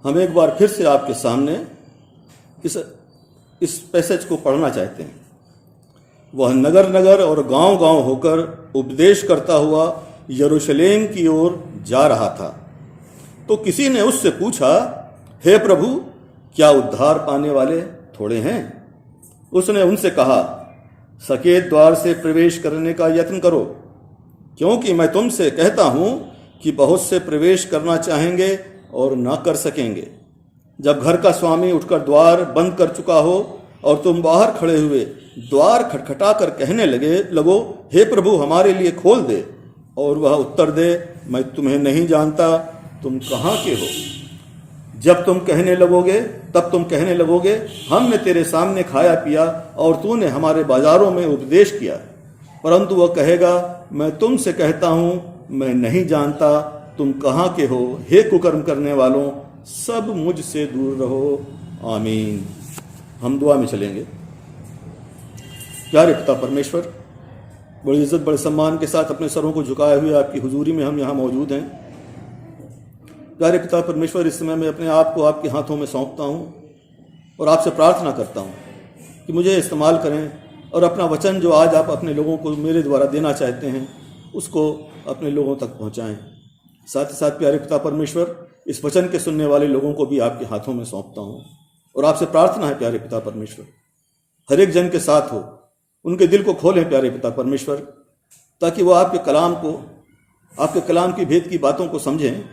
हम एक बार फिर से आपके सामने इस पैसेज को पढ़ना चाहते हैं। वह नगर नगर और गांव गांव होकर उपदेश करता हुआ यरूशलेम की ओर जा रहा था। तो किसी ने उससे पूछा, हे प्रभु, क्या उद्धार पाने वाले थोड़े हैं? उसने उनसे कहा, सकेत द्वार से प्रवेश करने का यत्न करो, क्योंकि मैं तुमसे कहता हूं कि बहुत से प्रवेश करना चाहेंगे और ना कर सकेंगे। जब घर का स्वामी उठकर द्वार बंद कर चुका हो और तुम बाहर खड़े हुए द्वार खटखटा कर कहने लगो, हे प्रभु, हमारे लिए खोल दे, और वह उत्तर दे, मैं तुम्हें नहीं जानता, तुम कहाँ के हो। जब तुम कहने लगोगे, तब तुम कहने लगोगे, हमने तेरे सामने खाया पिया और तूने हमारे बाजारों में उपदेश किया। परंतु वह कहेगा, मैं तुमसे कहता हूं, मैं नहीं जानता, तुम कहाँ के हो। हे कुकर्म करने वालों, सब मुझसे दूर रहो। आमीन। हम दुआ में चलेंगे। प्यारे पिता परमेश्वर, बड़ी इज्जत बड़े सम्मान के साथ अपने सरों को झुकाए हुए आपकी हुजूरी में हम यहाँ मौजूद हैं। प्यारे पिता परमेश्वर, इस समय मैं अपने आप को आपके हाथों में सौंपता हूँ और आपसे प्रार्थना करता हूँ कि मुझे इस्तेमाल करें और अपना वचन जो आज आप अपने लोगों को मेरे द्वारा देना चाहते हैं उसको अपने लोगों तक पहुँचाएँ। साथ ही साथ प्यारे पिता परमेश्वर, इस वचन के सुनने वाले लोगों को भी आपके हाथों में सौंपता हूँ और आपसे प्रार्थना है प्यारे पिता परमेश्वर, हर एक जन के साथ हो, उनके दिल को खोलें प्यारे पिता परमेश्वर, ताकि वो आपके कलाम की भेद की बातों को समझें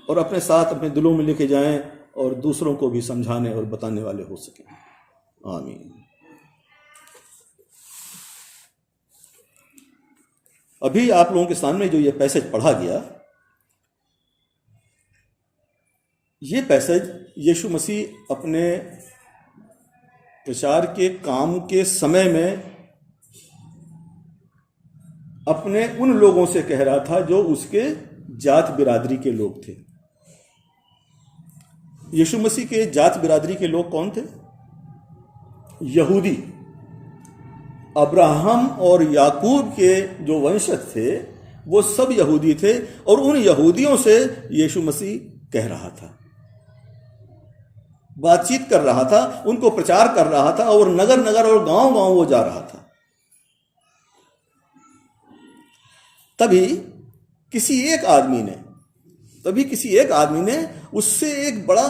और अपने साथ अपने दिलों में लेके जाएं और दूसरों को भी समझाने और बताने वाले हो सकें। आमीन। अभी आप लोगों के सामने जो ये पैसेज पढ़ा गया, ये पैसेज यीशु मसीह अपने प्रचार के काम के समय में अपने उन लोगों से कह रहा था जो उसके जात बिरादरी के लोग थे। यीशु मसीह के जात बिरादरी के लोग कौन थे? यहूदी। अब्राहम और याकूब के जो वंशज थे वो सब यहूदी थे और उन यहूदियों से यीशु मसीह कह रहा था, बातचीत कर रहा था, उनको प्रचार कर रहा था और नगर नगर और गांव गांव वो जा रहा था। तभी किसी एक आदमी ने उससे एक बड़ा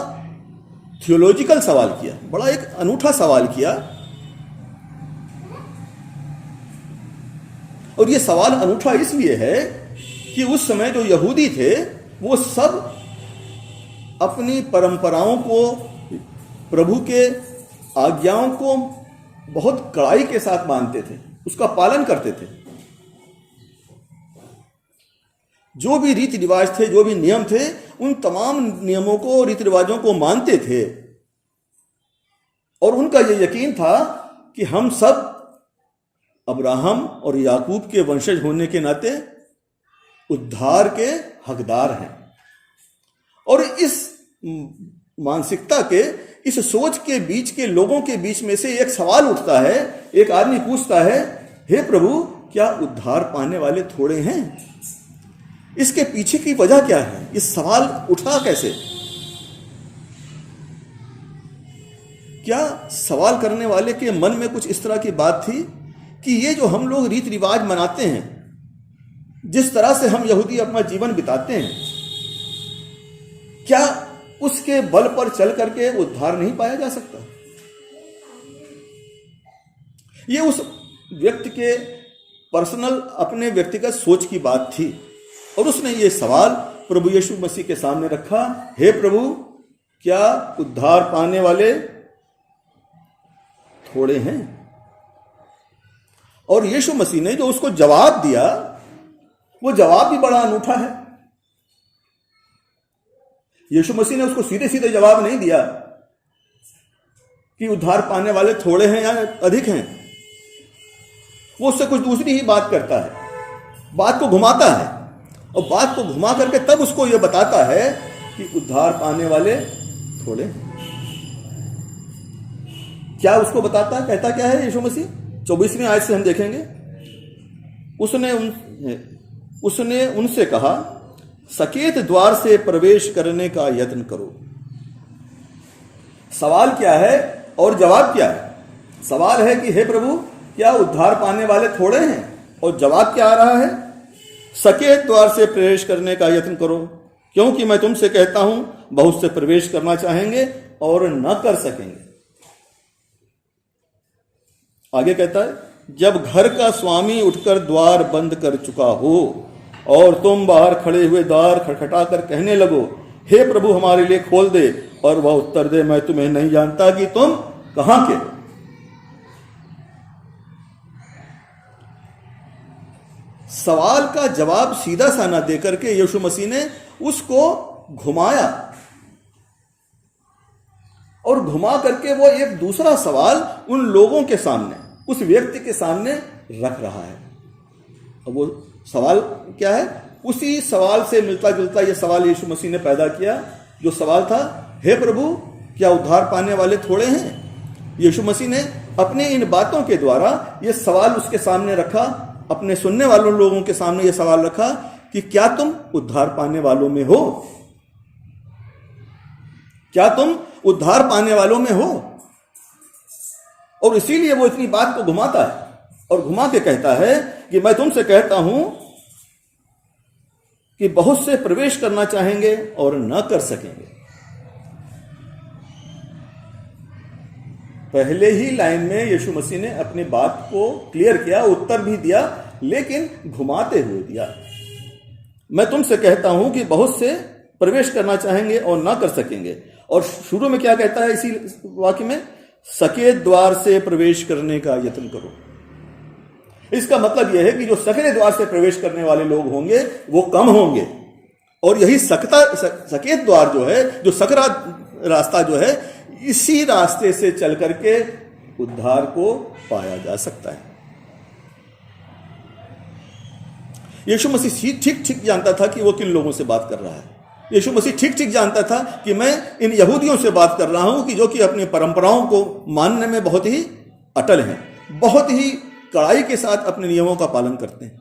थियोलॉजिकल सवाल किया, बड़ा एक अनूठा सवाल किया। और ये सवाल अनूठा इसलिए है कि उस समय जो यहूदी थे वो सब अपनी परंपराओं को, प्रभु के आज्ञाओं को बहुत कड़ाई के साथ मानते थे, उसका पालन करते थे। जो भी रीति रिवाज थे, जो भी नियम थे, उन तमाम नियमों को, रीति रिवाजों को मानते थे और उनका यह यकीन था कि हम सब अब्राहम और याकूब के वंशज होने के नाते उद्धार के हकदार हैं। और इस मानसिकता के, इस सोच के बीच के लोगों के बीच में से एक सवाल उठता है। एक आदमी पूछता है, हे प्रभु, क्या उद्धार पाने वाले थोड़े हैं? इसके पीछे की वजह क्या है? इस सवाल उठा कैसे? क्या सवाल करने वाले के मन में कुछ इस तरह की बात थी कि ये जो हम लोग रीति रिवाज मनाते हैं, जिस तरह से हम यहूदी अपना जीवन बिताते हैं, क्या उसके बल पर चल करके उद्धार नहीं पाया जा सकता? ये उस व्यक्ति के पर्सनल, अपने व्यक्तिगत सोच की बात थी और उसने ये सवाल प्रभु यीशु मसीह के सामने रखा, हे प्रभु, क्या उद्धार पाने वाले थोड़े हैं? और यीशु मसीह ने जो उसको जवाब दिया, वो जवाब भी बड़ा अनूठा है। यीशु मसीह ने उसको सीधे सीधे जवाब नहीं दिया कि उद्धार पाने वाले थोड़े हैं या अधिक हैं। वो उससे कुछ दूसरी ही बात करता है, बात को घुमाता है और बात को घुमा करके तब उसको यह बताता है कि उद्धार पाने वाले थोड़े। क्या उसको बताता है? कहता क्या है यीशु मसीह? 24वीं आयत से हम देखेंगे। उसने उनसे कहा, सकेत द्वार से प्रवेश करने का यत्न करो, सवाल क्या है और जवाब क्या है? सवाल है कि हे प्रभु, क्या उद्धार पाने वाले थोड़े हैं? और जवाब क्या आ रहा है? सकेत द्वार से प्रवेश करने का यत्न करो, क्योंकि मैं तुमसे कहता हूं बहुत से प्रवेश करना चाहेंगे और न कर सकेंगे। आगे कहता है, जब घर का स्वामी उठकर द्वार बंद कर चुका हो और तुम बाहर खड़े हुए द्वार खटखटा कर कहने लगो, हे प्रभु हमारे लिए खोल दे, और वह उत्तर दे, मैं तुम्हें नहीं जानता कि तुम कहां के हो। सवाल का जवाब सीधा सा ना देकर के यीशु मसीह ने उसको घुमाया, और घुमा करके वो एक दूसरा सवाल उन लोगों के सामने, उस व्यक्ति के सामने रख रहा है। और वो सवाल क्या है? उसी सवाल से मिलता जुलता यह सवाल यीशु मसीह ने पैदा किया, जो सवाल था, हे प्रभु क्या उद्धार पाने वाले थोड़े हैं? यीशु मसीह ने अपने इन बातों के द्वारा यह सवाल उसके सामने रखा, अपने सुनने वालों लोगों के सामने यह सवाल रखा कि क्या तुम उद्धार पाने वालों में हो? क्या तुम उद्धार पाने वालों में हो? और इसीलिए वो इतनी बात को घुमाता है और घुमा के कहता है कि मैं तुमसे कहता हूं कि बहुत से प्रवेश करना चाहेंगे और न कर सकेंगे। पहले ही लाइन में यीशु मसीह ने अपनी बात को क्लियर किया, उत्तर भी दिया, लेकिन घुमाते हुए दिया। मैं तुमसे कहता हूं कि बहुत से प्रवेश करना चाहेंगे और ना कर सकेंगे। और शुरू में क्या कहता है इसी वाक्य में? सकेत द्वार से प्रवेश करने का यत्न करो। इसका मतलब यह है कि जो सकरे द्वार से प्रवेश करने वाले लोग होंगे वो कम होंगे, और यही सकेत द्वार जो है, जो सकरा रास्ता जो है, इसी रास्ते से चल करके उद्धार को पाया जा सकता है। यीशु मसीह ठीक ठीक जानता था कि वो किन लोगों से बात कर रहा है। यीशु मसीह ठीक ठीक जानता था कि मैं इन यहूदियों से बात कर रहा हूं कि जो कि अपनी परंपराओं को मानने में बहुत ही अटल हैं, बहुत ही कड़ाई के साथ अपने नियमों का पालन करते हैं।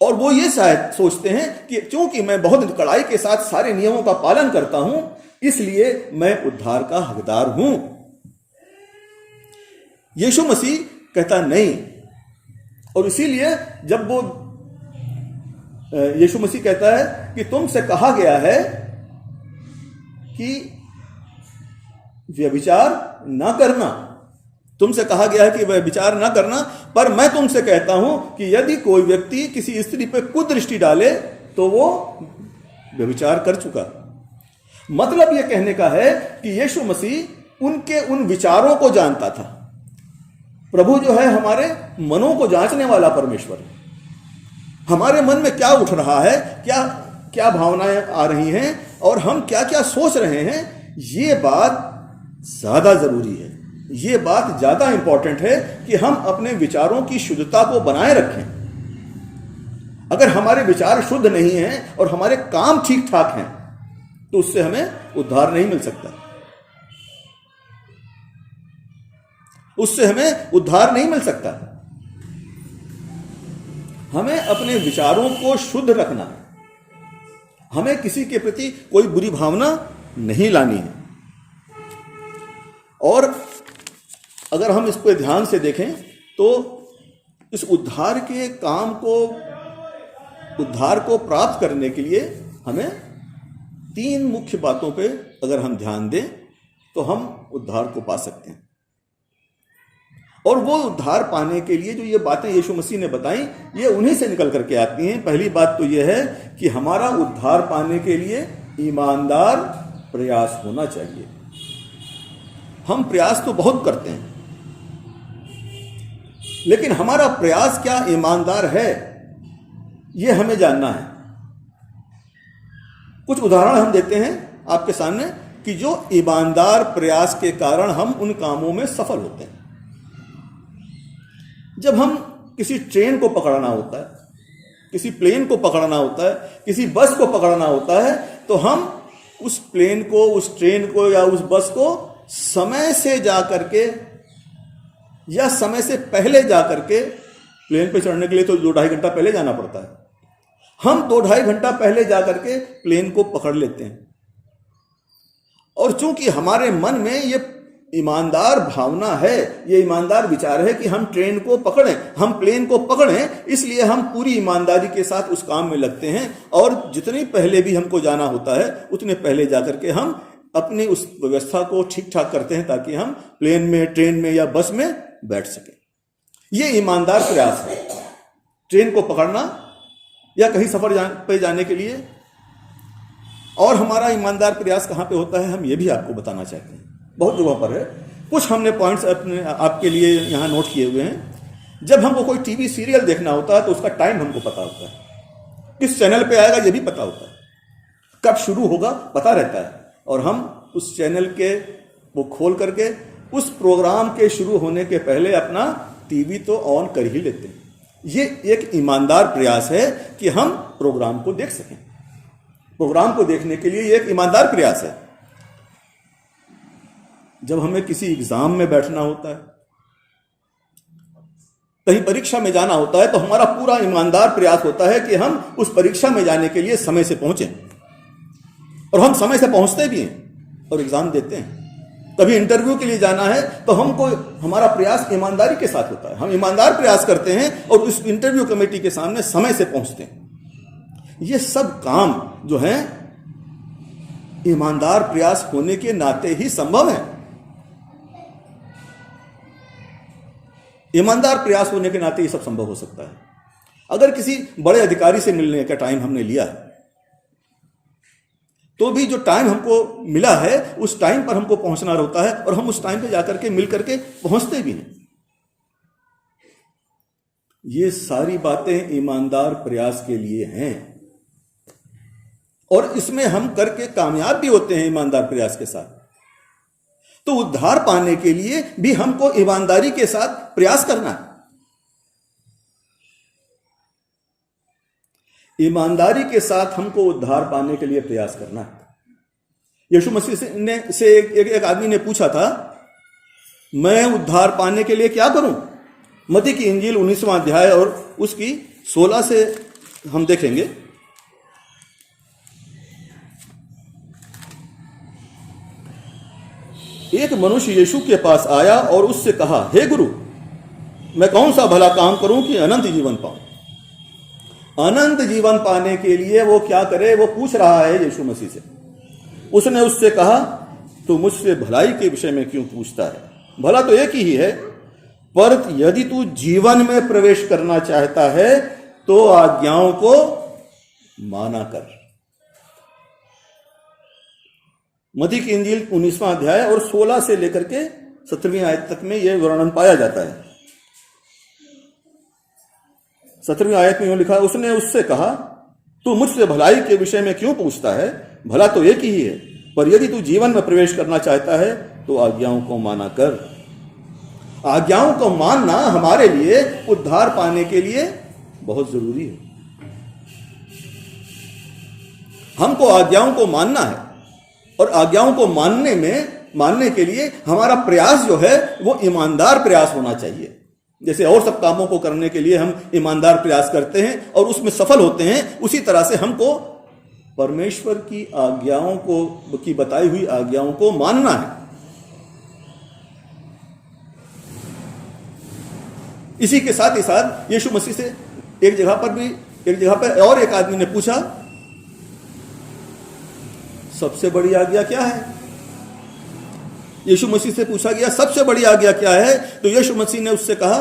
और वो ये शायद सोचते हैं कि क्योंकि मैं बहुत कड़ाई के साथ सारे नियमों का पालन करता हूं, इसलिए मैं उद्धार का हकदार हूं। यीशु मसीह कहता नहीं। और इसीलिए जब वो यीशु मसीह कहता है कि तुमसे कहा गया है कि व्यभिचार ना करना, तुमसे कहा गया है कि व्यभिचार ना करना, पर मैं तुमसे कहता हूं कि यदि कोई व्यक्ति किसी स्त्री पर कुदृष्टि डाले तो वो व्यभिचार कर चुका। मतलब यह कहने का है कि यीशु मसीह उनके उन विचारों को जानता था। प्रभु जो है हमारे मनों को जांचने वाला परमेश्वर है। हमारे मन में क्या उठ रहा है, क्या क्या भावनाएं आ रही हैं और हम क्या क्या सोच रहे हैं, ये बात ज्यादा जरूरी है। ये बात ज्यादा इंपॉर्टेंट है कि हम अपने विचारों की शुद्धता को बनाए रखें। अगर हमारे विचार शुद्ध नहीं हैं और हमारे काम ठीक ठाक हैं तो उससे हमें उद्धार नहीं मिल सकता। उससे हमें उद्धार नहीं मिल सकता। हमें अपने विचारों को शुद्ध रखना है। हमें किसी के प्रति कोई बुरी भावना नहीं लानी है। और अगर हम इस पर ध्यान से देखें तो इस उद्धार के काम को, उद्धार को प्राप्त करने के लिए हमें 3 मुख्य बातों पे अगर हम ध्यान दें तो हम उद्धार को पा सकते हैं। और वो उद्धार पाने के लिए जो ये बातें यीशु मसीह ने बताई, ये उन्हीं से निकल करके आती हैं। पहली बात तो ये है कि हमारा उद्धार पाने के लिए ईमानदार प्रयास होना चाहिए। हम प्रयास तो बहुत करते हैं, लेकिन हमारा प्रयास क्या ईमानदार है, ये हमें जानना है। कुछ उदाहरण हम देते हैं आपके सामने कि जो ईमानदार प्रयास के कारण हम उन कामों में सफल होते हैं। जब हम किसी ट्रेन को पकड़ना होता है, किसी प्लेन को पकड़ना होता है, किसी बस को पकड़ना होता है, तो हम उस प्लेन को, उस ट्रेन को या उस बस को समय से जा करके या समय से पहले जा करके, प्लेन पे चढ़ने के लिए तो 2-2.5 घंटा पहले जाना पड़ता है, हम 2-2.5 घंटा पहले जा करके प्लेन को पकड़ लेते हैं। और चूंकि हमारे मन में ये ईमानदार भावना है, ये ईमानदार विचार है कि हम ट्रेन को पकड़ें, हम प्लेन को पकड़ें, इसलिए हम पूरी ईमानदारी के साथ उस काम में लगते हैं और जितनी पहले भी हमको जाना होता है उतने पहले जाकर के हम अपनी उस व्यवस्था को ठीक ठाक करते हैं ताकि हम प्लेन में, ट्रेन में या बस में बैठ सकें। ये ईमानदार प्रयास है ट्रेन को पकड़ना या कहीं सफर पे जाने के लिए। और हमारा ईमानदार प्रयास कहाँ पे होता है, हम ये भी आपको बताना चाहते हैं। बहुत जगह पर है, कुछ हमने पॉइंट्स अपने आपके लिए यहाँ नोट किए हुए हैं। जब हमको कोई टीवी सीरियल देखना होता है तो उसका टाइम हमको पता होता है, किस चैनल पे आएगा ये भी पता होता है, कब शुरू होगा पता रहता है, और हम उस चैनल के वो खोल करके उस प्रोग्राम के शुरू होने के पहले अपना टीवी तो ऑन कर ही लेते हैं। ये एक ईमानदार प्रयास है कि हम प्रोग्राम को देख सकें। प्रोग्राम को देखने के लिए ये एक ईमानदार प्रयास है। जब हमें किसी एग्जाम में बैठना होता है, कहीं परीक्षा में जाना होता है, तो हमारा पूरा ईमानदार प्रयास होता है कि हम उस परीक्षा में जाने के लिए समय से पहुंचें, और हम समय से पहुंचते भी हैं और एग्जाम देते हैं। कभी इंटरव्यू के लिए जाना है तो हमको हमारा प्रयास ईमानदारी के साथ होता है, हम ईमानदार प्रयास करते हैं और उस इंटरव्यू कमेटी के सामने समय से पहुंचते हैं। ये सब काम जो है ईमानदार प्रयास होने के नाते ही संभव है। ईमानदार प्रयास होने के नाते ये सब संभव हो सकता है। अगर किसी बड़े अधिकारी से मिलने का टाइम हमने लिया है तो भी जो टाइम हमको मिला है उस टाइम पर हमको पहुंचना होता है, और हम उस टाइम पे जाकर के मिल करके पहुंचते भी हैं। ये सारी बातें ईमानदार प्रयास के लिए हैं, और इसमें हम करके कामयाब भी होते हैं ईमानदार प्रयास के साथ। तो उद्धार पाने के लिए भी हमको ईमानदारी के साथ प्रयास करना है। ईमानदारी के साथ हमको उद्धार पाने के लिए प्रयास करना है। यीशु मसीह से एक आदमी ने पूछा था, मैं उद्धार पाने के लिए क्या करूं? मत्ती की इंजील 19वां अध्याय और उसकी 16 से हम देखेंगे। एक मनुष्य यीशु के पास आया और उससे कहा, हे गुरु, मैं कौन सा भला काम करूं कि अनंत जीवन पाऊं? अनंत जीवन पाने के लिए वो क्या करे, वो पूछ रहा है यीशु मसीह से। उसने उससे कहा, तू मुझसे भलाई के विषय में क्यों पूछता है? भला तो एक ही है, पर यदि तू जीवन में प्रवेश करना चाहता है तो आज्ञाओं को माना कर। मत्ती की इंजील 19वां अध्याय और 16 से लेकर के 17वीं आयत तक में यह वर्णन पाया जाता है। 17वीं आयत में यूं लिखा, उसने उससे कहा, तू मुझसे भलाई के विषय में क्यों पूछता है? भला तो एक ही है, पर यदि तू जीवन में प्रवेश करना चाहता है तो आज्ञाओं को माना कर। आज्ञाओं को मानना हमारे लिए उद्धार पाने के लिए बहुत जरूरी है। हमको आज्ञाओं को मानना है, और आज्ञाओं को मानने के लिए हमारा प्रयास जो है वो ईमानदार प्रयास होना चाहिए। जैसे और सब कामों को करने के लिए हम ईमानदार प्रयास करते हैं और उसमें सफल होते हैं, उसी तरह से हमको परमेश्वर की आज्ञाओं को, की बताई हुई आज्ञाओं को मानना है। इसी के साथ ही साथ यीशु मसीह से एक जगह पर और एक आदमी ने पूछा, सबसे बड़ी आज्ञा क्या है? यीशु मसीह से पूछा गया, सबसे बड़ी आज्ञा क्या है? तो यीशु मसीह ने उससे कहा,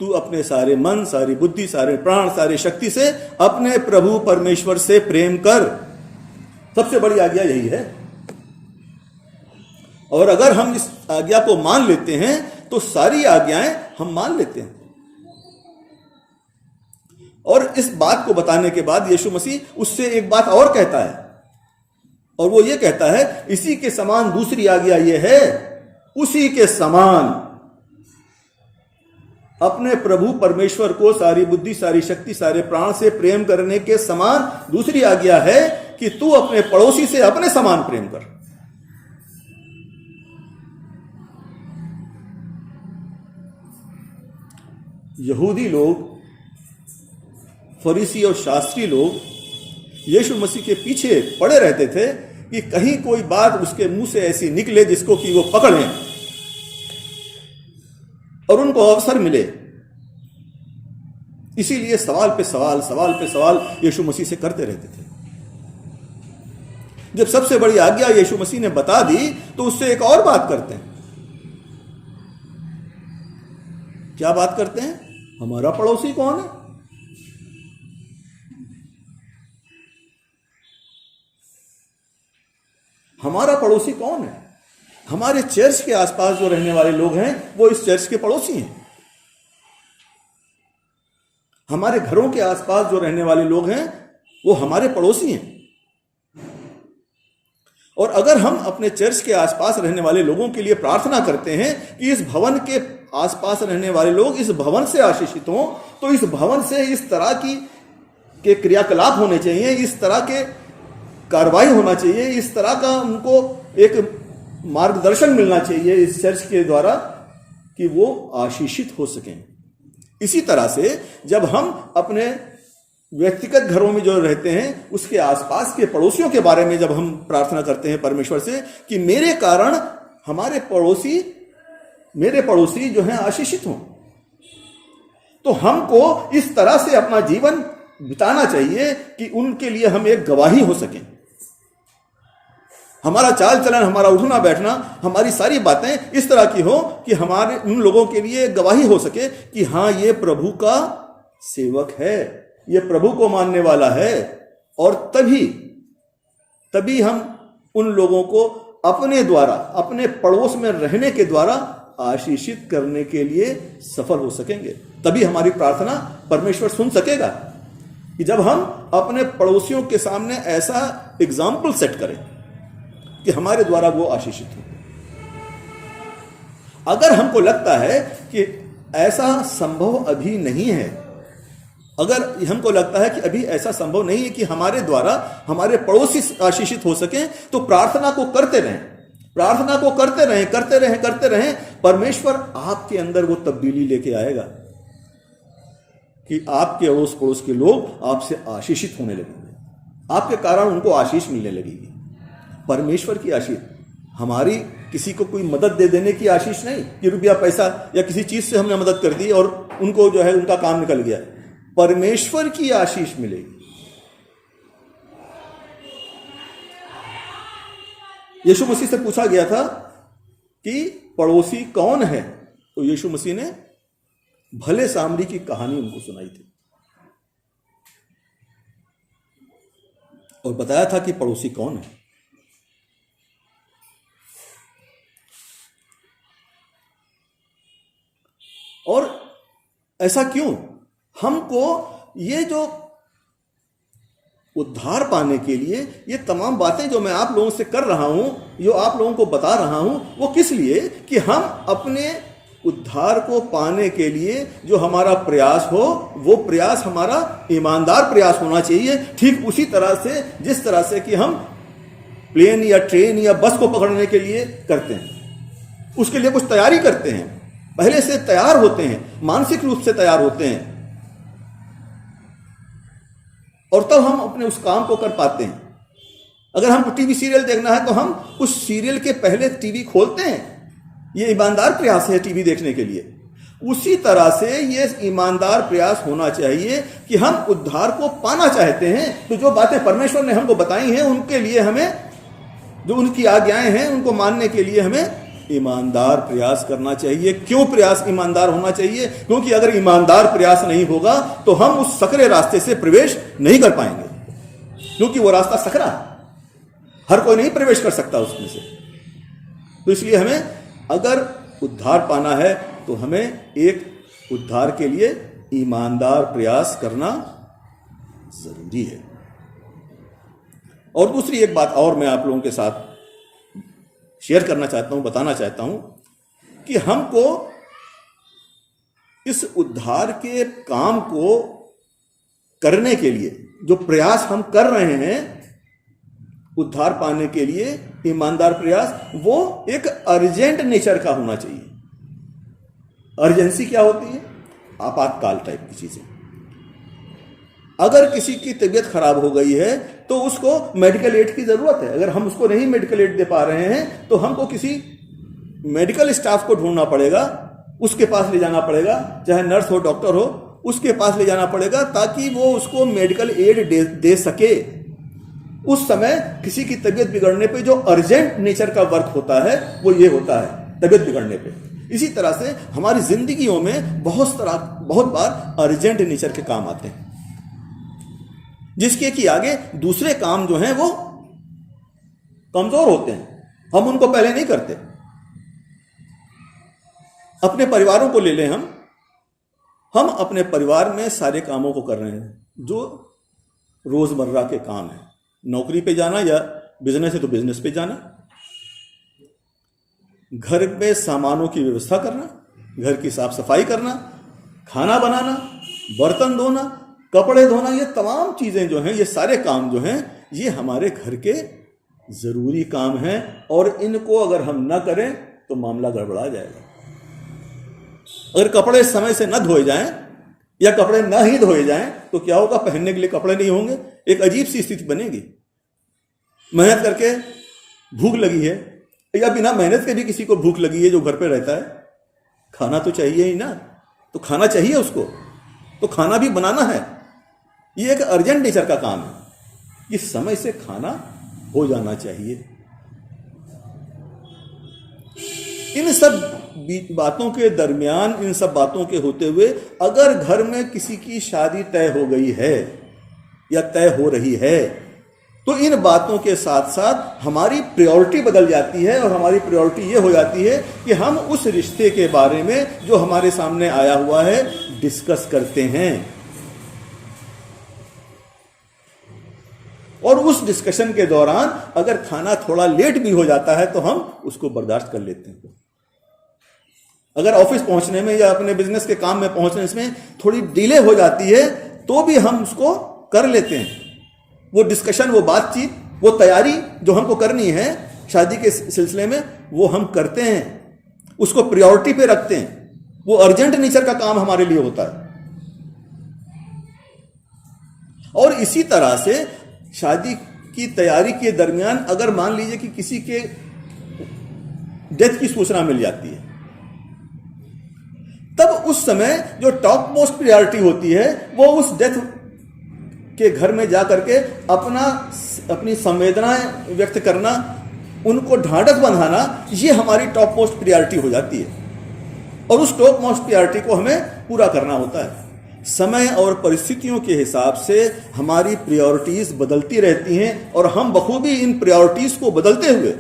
तू अपने सारे मन, सारी बुद्धि, सारे प्राण, सारी शक्ति से अपने प्रभु परमेश्वर से प्रेम कर। सबसे बड़ी आज्ञा यही है। और अगर हम इस आज्ञा को मान लेते हैं तो सारी आज्ञाएं हम मान लेते हैं। और इस बात को बताने के बाद यीशु मसीह उससे एक बात और कहता है, और वो ये कहता है, इसी के समान दूसरी आज्ञा ये है, उसी के समान अपने प्रभु परमेश्वर को सारी बुद्धि, सारी शक्ति, सारे प्राण से प्रेम करने के समान दूसरी आज्ञा है कि तू अपने पड़ोसी से अपने समान प्रेम कर। यहूदी लोग, फरीसी और शास्त्री लोग यीशु मसीह के पीछे पड़े रहते थे कि कहीं कोई बात उसके मुंह से ऐसी निकले जिसको कि वो पकड़ लें और उनको अवसर मिले। इसीलिए सवाल पे सवाल यीशु मसीह से करते रहते थे। जब सबसे बड़ी आज्ञा यीशु मसीह ने बता दी तो उससे एक और बात करते हैं। क्या बात करते हैं? हमारा पड़ोसी कौन है? हमारा पड़ोसी कौन है? हमारे चर्च के आसपास जो रहने वाले लोग हैं वो इस चर्च के पड़ोसी हैं। हमारे घरों के आसपास जो रहने वाले लोग हैं वो हमारे पड़ोसी हैं। और अगर हम अपने चर्च के आसपास रहने वाले लोगों के लिए प्रार्थना करते हैं कि इस भवन के आसपास रहने वाले लोग इस भवन से आशीषित हों, तो इस भवन से इस तरह के क्रियाकलाप होने चाहिए, इस तरह के कार्रवाई होना चाहिए, इस तरह का उनको एक मार्गदर्शन मिलना चाहिए इस चर्च के द्वारा कि वो आशीषित हो सकें। इसी तरह से जब हम अपने व्यक्तिगत घरों में जो रहते हैं उसके आसपास के पड़ोसियों के बारे में जब हम प्रार्थना करते हैं परमेश्वर से कि मेरे कारण मेरे पड़ोसी जो हैं आशीषित हों, तो हमको इस तरह से अपना जीवन बिताना चाहिए कि उनके लिए हम एक गवाही हो सकें। हमारा चाल चलन, हमारा उठना बैठना, हमारी सारी बातें इस तरह की हो कि हमारे उन लोगों के लिए गवाही हो सके कि हाँ, ये प्रभु का सेवक है, ये प्रभु को मानने वाला है। और तभी हम उन लोगों को अपने द्वारा, अपने पड़ोस में रहने के द्वारा आशीषित करने के लिए सफल हो सकेंगे। तभी हमारी प्रार्थना परमेश्वर सुन सकेगा कि जब हम अपने पड़ोसियों के सामने ऐसा एग्जाम्पल सेट करें कि हमारे द्वारा वो आशीषित हो। अगर हमको लगता है कि ऐसा संभव अभी नहीं है, अगर हमको लगता है कि अभी ऐसा संभव नहीं है कि हमारे द्वारा हमारे पड़ोसी आशीषित हो सकें, तो प्रार्थना को करते रहें। परमेश्वर आपके अंदर वो तब्दीली लेके आएगा कि आपके अड़ोस पड़ोस के लोग आपसे आशीषित होने लगेंगे, आपके कारण उनको आशीष मिलने लगेगी। परमेश्वर की आशीष, हमारी किसी को कोई मदद दे देने की आशीष नहीं कि रुपया पैसा या किसी चीज से हमने मदद कर दी और उनको जो है उनका काम निकल गया। परमेश्वर की आशीष मिलेगी। यीशु मसीह से पूछा गया था कि पड़ोसी कौन है, तो यीशु मसीह ने भले सामरी की कहानी उनको सुनाई थी और बताया था कि पड़ोसी कौन है। और ऐसा क्यों? हमको ये जो उद्धार पाने के लिए ये तमाम बातें जो मैं आप लोगों से कर रहा हूं, जो आप लोगों को बता रहा हूं, वो किस लिए? कि हम अपने उद्धार को पाने के लिए जो हमारा प्रयास हो, वो प्रयास हमारा ईमानदार प्रयास होना चाहिए। ठीक उसी तरह से जिस तरह से कि हम प्लेन या ट्रेन या बस को पकड़ने के लिए करते हैं, उसके लिए कुछ तैयारी करते हैं, पहले से तैयार होते हैं, मानसिक रूप से तैयार होते हैं, और तब हम अपने उस काम को कर पाते हैं। अगर हमको टीवी सीरियल देखना है तो हम उस सीरियल के पहले टीवी खोलते हैं, ये ईमानदार प्रयास है टीवी देखने के लिए। उसी तरह से ये ईमानदार प्रयास होना चाहिए कि हम उद्धार को पाना चाहते हैं, तो जो बातें परमेश्वर ने हमको बताई हैं उनके लिए हमें, जो उनकी आज्ञाएं हैं उनको मानने के लिए हमें ईमानदार प्रयास करना चाहिए। क्यों प्रयास ईमानदार होना चाहिए? क्योंकि अगर ईमानदार प्रयास नहीं होगा तो हम उस सकरे रास्ते से प्रवेश नहीं कर पाएंगे, क्योंकि वो रास्ता सकरा है, हर कोई नहीं प्रवेश कर सकता उसमें से। तो इसलिए हमें अगर उद्धार पाना है तो हमें एक उद्धार के लिए ईमानदार प्रयास करना जरूरी है। और दूसरी एक बात और मैं आप लोगों के साथ शेयर करना चाहता हूं, बताना चाहता हूं कि हमको इस उद्धार के काम को करने के लिए जो प्रयास हम कर रहे हैं, उद्धार पाने के लिए ईमानदार प्रयास, वो एक अर्जेंट नेचर का होना चाहिए। अर्जेंसी क्या होती है? आपातकाल टाइप की चीजें। अगर किसी की तबीयत खराब हो गई है तो उसको मेडिकल एड की जरूरत है। अगर हम उसको नहीं मेडिकल एड दे पा रहे हैं तो हमको किसी मेडिकल स्टाफ को ढूंढना पड़ेगा, उसके पास ले जाना पड़ेगा, चाहे नर्स हो डॉक्टर हो, उसके पास ले जाना पड़ेगा ताकि वो उसको मेडिकल एड दे सके। उस समय किसी की तबीयत बिगड़ने पे जो अर्जेंट नेचर का वर्क होता है वो ये होता है तबीयत बिगड़ने पे। इसी तरह से हमारी जिंदगियों में बहुत बार अर्जेंट नेचर के काम आते हैं, जिसके कि आगे दूसरे काम जो हैं वो कमजोर होते हैं, हम उनको पहले नहीं करते। अपने परिवारों को ले लें, हम अपने परिवार में सारे कामों को कर रहे हैं जो रोजमर्रा के काम है। नौकरी पे जाना या बिजनेस है तो बिजनेस पे जाना, घर में सामानों की व्यवस्था करना, घर की साफ सफाई करना, खाना बनाना, बर्तन धोना, कपड़े धोना, ये तमाम चीजें जो हैं, ये सारे काम जो हैं, ये हमारे घर के जरूरी काम हैं और इनको अगर हम ना करें तो मामला गड़बड़ा जाएगा। अगर कपड़े समय से न धोए जाएं या कपड़े ना ही धोए जाएं तो क्या होगा? पहनने के लिए कपड़े नहीं होंगे, एक अजीब सी स्थिति बनेगी। मेहनत करके भूख लगी है या बिना मेहनत के भी किसी को भूख लगी है जो घर पे रहता है, खाना तो चाहिए ही ना, तो खाना चाहिए उसको, तो खाना भी बनाना है। ये एक अर्जेंट नेचर का काम है, ये समय से खाना हो जाना चाहिए। इन सब बातों के दरमियान, इन सब बातों के होते हुए अगर घर में किसी की शादी तय हो गई है या तय हो रही है तो इन बातों के साथ साथ हमारी प्रायोरिटी बदल जाती है और हमारी प्रायोरिटी ये हो जाती है कि हम उस रिश्ते के बारे में जो हमारे सामने आया हुआ है डिस्कस करते हैं और उस डिस्कशन के दौरान अगर खाना थोड़ा लेट भी हो जाता है तो हम उसको बर्दाश्त कर लेते हैं। अगर ऑफिस पहुंचने में या अपने बिजनेस के काम में पहुंचने में थोड़ी डिले हो जाती है तो भी हम उसको कर लेते हैं। वो डिस्कशन, वो बातचीत, वो तैयारी जो हमको करनी है शादी के सिलसिले में, वो हम करते हैं, उसको प्रायोरिटी पे रखते हैं। वो अर्जेंट नेचर का काम हमारे लिए होता है। और इसी तरह से शादी की तैयारी के दरमियान अगर मान लीजिए कि किसी के डेथ की सूचना मिल जाती है, तब उस समय जो टॉप मोस्ट प्रायोरिटी होती है वो उस डेथ के घर में जाकर के अपनी संवेदनाएं व्यक्त करना, उनको ढांढस बंधाना, ये हमारी टॉप मोस्ट प्रायोरिटी हो जाती है और उस टॉप मोस्ट प्रायोरिटी को हमें पूरा करना होता है। समय और परिस्थितियों के हिसाब से हमारी प्रायोरिटीज बदलती रहती हैं और हम बखूबी इन प्रायोरिटीज को बदलते हुए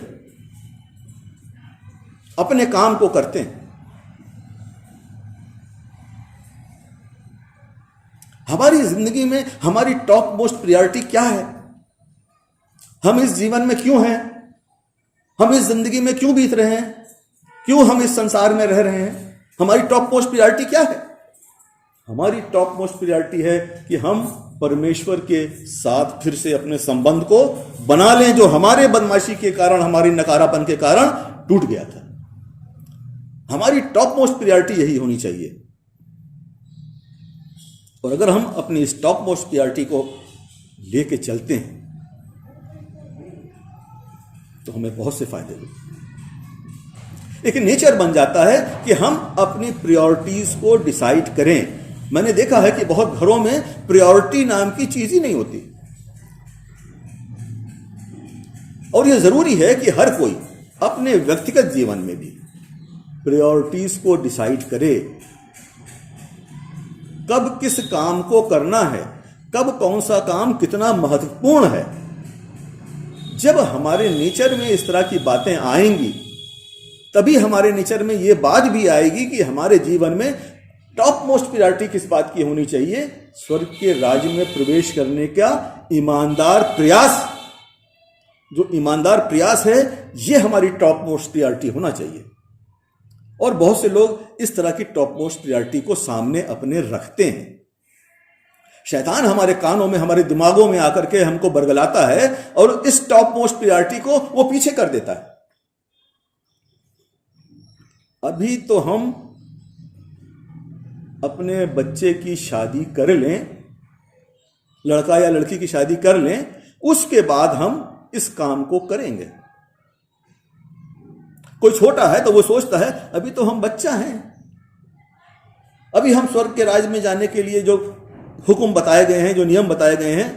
अपने काम को करते हैं। हमारी जिंदगी में हमारी टॉप मोस्ट प्रायोरिटी क्या है? हम इस जीवन में क्यों हैं? हम इस जिंदगी में क्यों बीत रहे हैं? क्यों हम इस संसार में रह रहे हैं? हमारी टॉप मोस्ट प्रायोरिटी क्या है? हमारी टॉप मोस्ट प्रायोरिटी है कि हम परमेश्वर के साथ फिर से अपने संबंध को बना लें जो हमारे बदमाशी के कारण, हमारी नकारापन के कारण टूट गया था। हमारी टॉप मोस्ट प्रायोरिटी यही होनी चाहिए। और अगर हम अपनी इस टॉप मोस्ट प्रायोरिटी को लेके चलते हैं तो हमें बहुत से फायदे होंगे। एक नेचर बन जाता है कि हम अपनी प्रायोरिटीज को डिसाइड करें। मैंने देखा है कि बहुत घरों में प्रायोरिटी नाम की चीज ही नहीं होती और यह जरूरी है कि हर कोई अपने व्यक्तिगत जीवन में भी प्रायोरिटीज को डिसाइड करे। कब किस काम को करना है, कब कौन सा काम कितना महत्वपूर्ण है। जब हमारे नेचर में इस तरह की बातें आएंगी तभी हमारे नेचर में यह बात भी आएगी कि हमारे जीवन में टॉप मोस्ट प्रायोरिटी किस बात की होनी चाहिए? स्वर्ग के राज्य में प्रवेश करने का ईमानदार प्रयास। जो ईमानदार प्रयास है यह हमारी टॉप मोस्ट प्रायोरिटी होना चाहिए। और बहुत से लोग इस तरह की टॉप मोस्ट प्रायोरिटी को सामने अपने रखते हैं। शैतान हमारे कानों में, हमारे दिमागों में आकर के हमको बरगलाता है और इस टॉप मोस्ट प्रायोरिटी को वो पीछे कर देता है। अभी तो हम अपने बच्चे की शादी कर लें लड़का या लड़की की शादी कर लें, उसके बाद हम इस काम को करेंगे। कोई छोटा है तो वो सोचता है अभी तो हम बच्चा हैं, अभी हम स्वर्ग के राज में जाने के लिए जो हुक्म बताए गए हैं, जो नियम बताए गए हैं,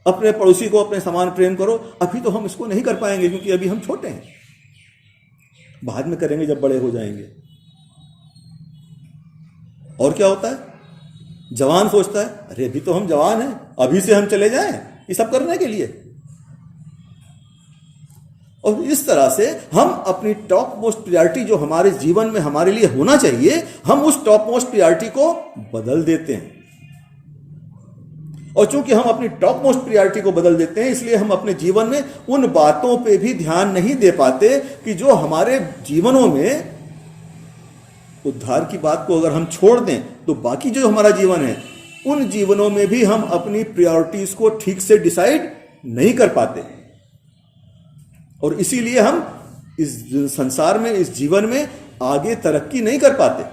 अपने पड़ोसी को अपने समान प्रेम करो, अभी तो हम इसको नहीं कर पाएंगे क्योंकि अभी हम छोटे हैं, बाद में करेंगे जब बड़े हो जाएंगे। और क्या होता है, जवान सोचता है अरे अभी तो हम जवान हैं, अभी से हम चले जाएं ये सब करने के लिए। और इस तरह से हम अपनी टॉप मोस्ट प्रायोरिटी जो हमारे जीवन में हमारे लिए होना चाहिए, हम उस टॉप मोस्ट प्रायोरिटी को बदल देते हैं। और चूंकि हम अपनी टॉप मोस्ट प्रायोरिटी को बदल देते हैं, इसलिए हम अपने जीवन में उन बातों पे भी ध्यान नहीं दे पाते कि जो हमारे जीवनों में, उद्धार की बात को अगर हम छोड़ दें तो बाकी जो हमारा जीवन है, उन जीवनों में भी हम अपनी प्रायोरिटीज को ठीक से डिसाइड नहीं कर पाते। और इसीलिए हम इस संसार में, इस जीवन में आगे तरक्की नहीं कर पाते।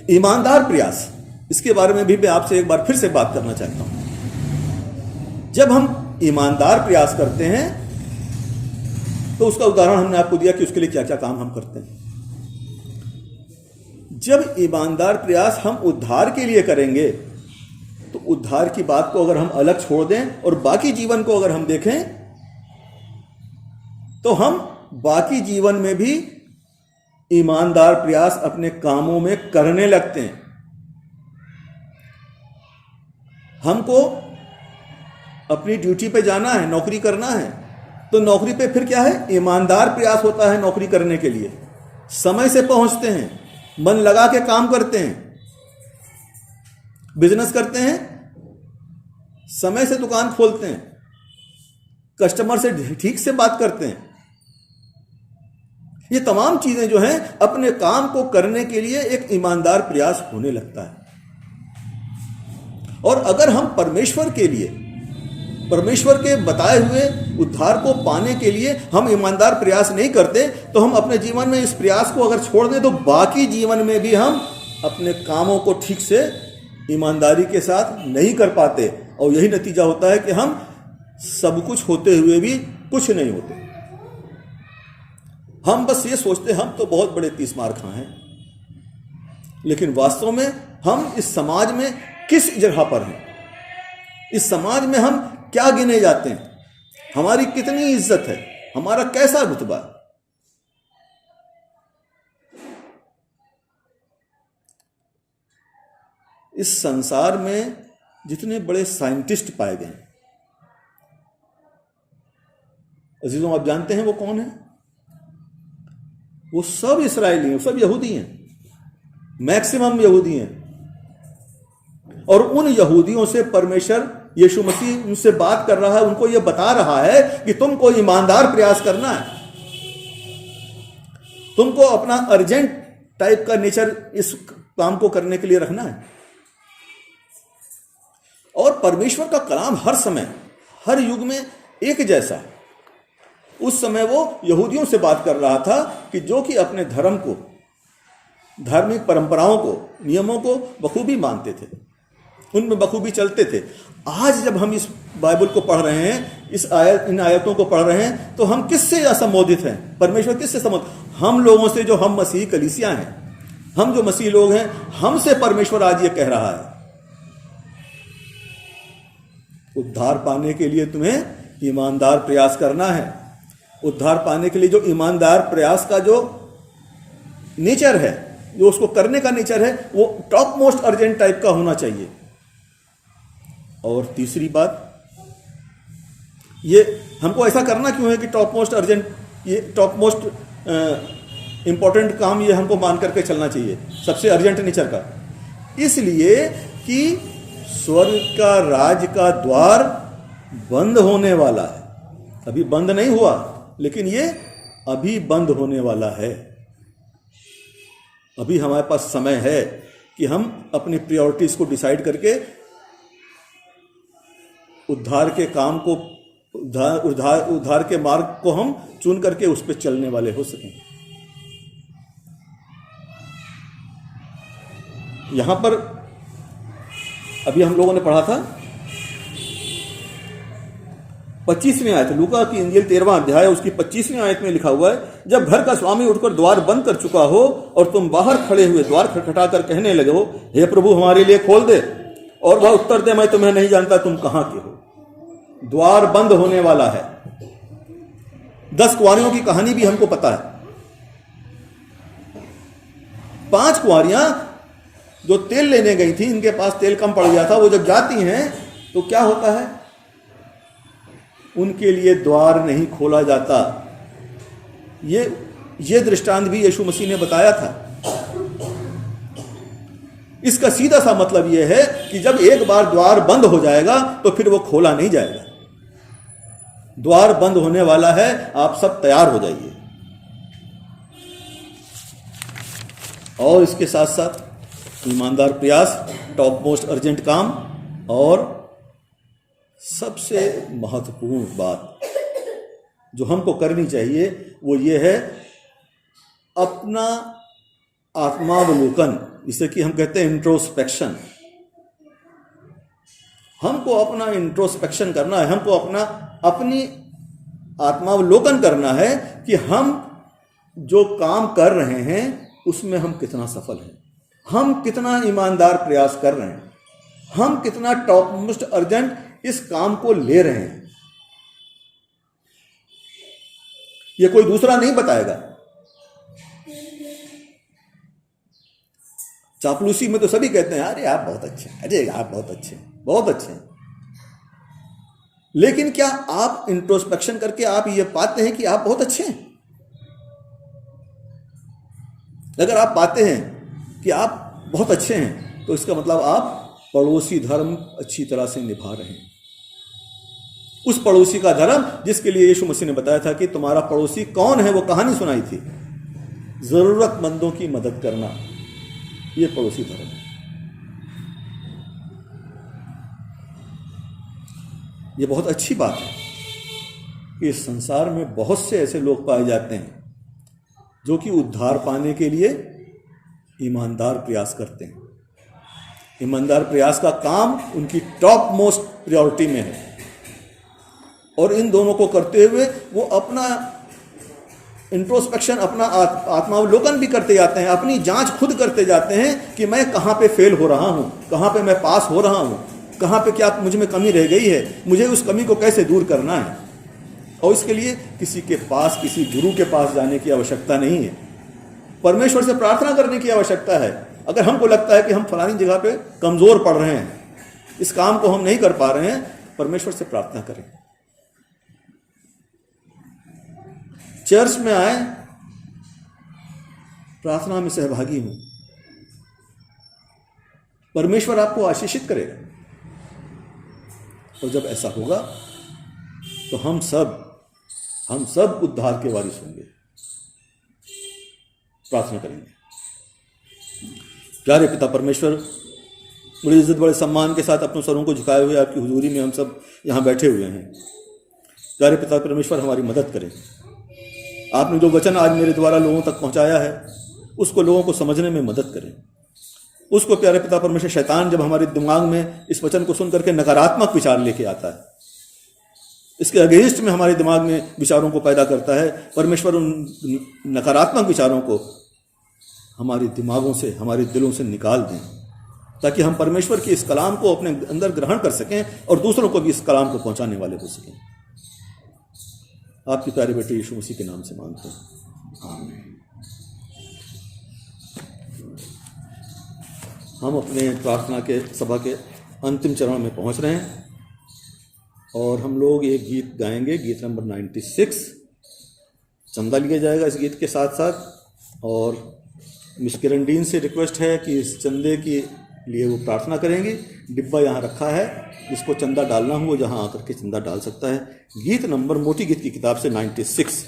ईमानदार प्रयास, इसके बारे में भी मैं आपसे एक बार फिर से बात करना चाहता हूं। जब हम ईमानदार प्रयास करते हैं तो उसका उदाहरण हमने आपको दिया कि उसके लिए क्या क्या काम हम करते हैं। जब ईमानदार प्रयास हम उद्धार के लिए करेंगे तो उद्धार की बात को अगर हम अलग छोड़ दें और बाकी जीवन को अगर हम देखें तो हम बाकी जीवन में भी ईमानदार प्रयास अपने कामों में करने लगते हैं। हमको अपनी ड्यूटी पे जाना है, नौकरी करना है, तो नौकरी पे फिर क्या है, ईमानदार प्रयास होता है नौकरी करने के लिए। समय से पहुंचते हैं, मन लगा के काम करते हैं, बिजनेस करते हैं, समय से दुकान खोलते हैं, कस्टमर से ठीक से बात करते हैं। ये तमाम चीजें जो हैं अपने काम को करने के लिए एक ईमानदार प्रयास होने लगता है। और अगर हम परमेश्वर के लिए, परमेश्वर के बताए हुए उद्धार को पाने के लिए हम ईमानदार प्रयास नहीं करते, तो हम अपने जीवन में इस प्रयास को अगर छोड़ दें तो बाकी जीवन में भी हम अपने कामों को ठीक से ईमानदारी के साथ नहीं कर पाते। और यही नतीजा होता है कि हम सब कुछ होते हुए भी कुछ नहीं होते। हम बस ये सोचते हम तो बहुत बड़े 30 मार खा हैं, लेकिन वास्तव में हम इस समाज में किस जगह पर हैं, इस समाज में हम क्या गिने जाते हैं, हमारी कितनी इज्जत है, हमारा कैसा रुतबा है। इस संसार में जितने बड़े साइंटिस्ट पाए गए, अजीजों आप जानते हैं वो कौन है? वो सब इस्राएली हैं, सब यहूदी हैं, मैक्सिमम यहूदी हैं। और उन यहूदियों से परमेश्वर यीशु मसीह उनसे बात कर रहा है, उनको यह बता रहा है कि तुमको ईमानदार प्रयास करना है, तुमको अपना अर्जेंट टाइप का नेचर इस काम को करने के लिए रखना है। और परमेश्वर का कलाम हर समय, हर युग में एक जैसा है। उस समय वो यहूदियों से बात कर रहा था कि जो कि अपने धर्म को, धार्मिक परंपराओं को, नियमों को बखूबी मानते थे, उनमें बखूबी चलते थे। आज जब हम इस बाइबल को पढ़ रहे हैं, इन आयतों को पढ़ रहे हैं, तो हम किससे संबोधित हैं? परमेश्वर किससे संबोधित? हम लोगों से, जो हम मसीही कलीसिया हैं, हम जो मसीह लोग हैं, हमसे परमेश्वर आज ये कह रहा है, उद्धार पाने के लिए तुम्हें ईमानदार प्रयास करना है। उद्धार पाने के लिए जो ईमानदार प्रयास का जो नेचर है, जो उसको करने का नेचर है, वो टॉप मोस्ट अर्जेंट टाइप का होना चाहिए। और तीसरी बात, ये हमको ऐसा करना क्यों है कि टॉप मोस्ट अर्जेंट, ये टॉप मोस्ट इंपॉर्टेंट काम ये हमको मान करके चलना चाहिए, सबसे अर्जेंट नेचर का? इसलिए कि स्वर्ग का राज का द्वार बंद होने वाला है। अभी बंद नहीं हुआ, लेकिन ये अभी बंद होने वाला है। अभी हमारे पास समय है कि हम अपनी प्रायोरिटीज को डिसाइड करके उद्धार के काम को, उद्धार के मार्ग को हम चुन करके उस पर चलने वाले हो सकें। यहां पर अभी हम लोगों ने पढ़ा था 25वीं आयत, लूका की इंजील 13वां अध्याय उसकी 25वीं आयत में लिखा हुआ है, जब घर का स्वामी उठकर द्वार बंद कर चुका हो और तुम बाहर खड़े हुए द्वार खटखटाकर कहने लगे हो, हे प्रभु हमारे लिए खोल दे, और वह उत्तर दे, मैं तुम्हें नहीं जानता, तुम कहां के हो। द्वार बंद होने वाला है। 10 कुंवारियों की कहानी भी हमको पता है। 5 कुंवारियां जो तेल लेने गई थी, इनके पास तेल कम पड़ गया था, वो जब जाती हैं तो क्या होता है, उनके लिए द्वार नहीं खोला जाता। ये दृष्टांत भी यीशु मसीह ने बताया था। इसका सीधा सा मतलब यह है कि जब एक बार द्वार बंद हो जाएगा तो फिर वो खोला नहीं जाएगा। द्वार बंद होने वाला है, आप सब तैयार हो जाइए। और इसके साथ साथ ईमानदार प्रयास, टॉप मोस्ट अर्जेंट काम, और सबसे महत्वपूर्ण बात जो हमको करनी चाहिए वो ये है अपना आत्मावलोकन, जिसे कि हम कहते हैं इंट्रोस्पेक्शन। हमको अपना इंट्रोस्पेक्शन करना है, हमको अपनी आत्मावलोकन करना है कि हम जो काम कर रहे हैं उसमें हम कितना सफल हैं, हम कितना ईमानदार प्रयास कर रहे हैं, हम कितना टॉप मोस्ट अर्जेंट इस काम को ले रहे हैं। ये कोई दूसरा नहीं बताएगा। चापलूसी में तो सभी कहते हैं, अरे आप बहुत अच्छे हैं, अरे आप बहुत अच्छे हैं, बहुत अच्छे हैं। लेकिन क्या आप इंट्रोस्पेक्शन करके आप ये पाते हैं कि आप बहुत अच्छे हैं? अगर आप पाते हैं कि आप बहुत अच्छे हैं तो इसका मतलब आप पड़ोसी धर्म अच्छी तरह से निभा रहे हैं। उस पड़ोसी का धर्म जिसके लिए यीशु मसीह ने बताया था कि तुम्हारा पड़ोसी कौन है, वो कहानी सुनाई थी, जरूरतमंदों की मदद करना, ये पड़ोसी धर्म है। ये बहुत अच्छी बात है कि इस संसार में बहुत से ऐसे लोग पाए जाते हैं जो कि उद्धार पाने के लिए ईमानदार प्रयास करते हैं। ईमानदार प्रयास का काम उनकी टॉप मोस्ट प्रायोरिटी में है, और इन दोनों को करते हुए वो अपना इंट्रोस्पेक्शन, अपना आत्मावलोकन भी करते जाते हैं, अपनी जांच खुद करते जाते हैं कि मैं कहाँ पे फेल हो रहा हूँ, कहाँ पे मैं पास हो रहा हूँ, कहाँ पे क्या मुझ में कमी रह गई है, मुझे उस कमी को कैसे दूर करना है। और इसके लिए किसी के पास, किसी गुरु के पास जाने की आवश्यकता नहीं है, परमेश्वर से प्रार्थना करने की आवश्यकता है। अगर हमको लगता है कि हम फलानी जगह पे कमजोर पड़ रहे हैं, इस काम को हम नहीं कर पा रहे हैं, परमेश्वर से प्रार्थना करें। चर्च में आए, प्रार्थना में सहभागी हूं, परमेश्वर आपको आशीषित करेगा। और जब ऐसा होगा तो हम सब उद्धार के वारिस होंगे। प्रार्थना करेंगे। प्यारे पिता परमेश्वर, बड़ी इज्जत, बड़े सम्मान के साथ अपने सरों को झुकाए हुए आपकी हुजूरी में हम सब यहाँ बैठे हुए हैं। प्यारे पिता परमेश्वर, हमारी मदद करें। आपने जो वचन आज मेरे द्वारा लोगों तक पहुँचाया है उसको लोगों को समझने में मदद करें। उसको प्यारे पिता परमेश्वर, शैतान जब हमारे दिमाग में इस वचन को सुन करके नकारात्मक विचार लेके आता है, इसके अगेंस्ट में हमारे दिमाग में विचारों को पैदा करता है, परमेश्वर उन नकारात्मक विचारों को हमारे दिमागों से, हमारे दिलों से निकाल दें, ताकि हम परमेश्वर की इस कलाम को अपने अंदर ग्रहण कर सकें और दूसरों को भी इस कलाम को पहुंचाने वाले हो सकें। आपके प्यारे बेटे यीशु मसीह के नाम से मांगते हैं, आमीन। हम अपने प्रार्थना के सभा के अंतिम चरण में पहुंच रहे हैं और हम लोग एक गीत गाएंगे, गीत नंबर 96। चंदा लिया जाएगा इस गीत के साथ साथ, और मिस किरणडीन से रिक्वेस्ट है कि इस चंदे के लिए वो प्रार्थना करेंगी। डिब्बा यहाँ रखा है, जिसको चंदा डालना हो वो यहाँ आकर के चंदा डाल सकता है। गीत नंबर मोटी गीत की किताब से 96।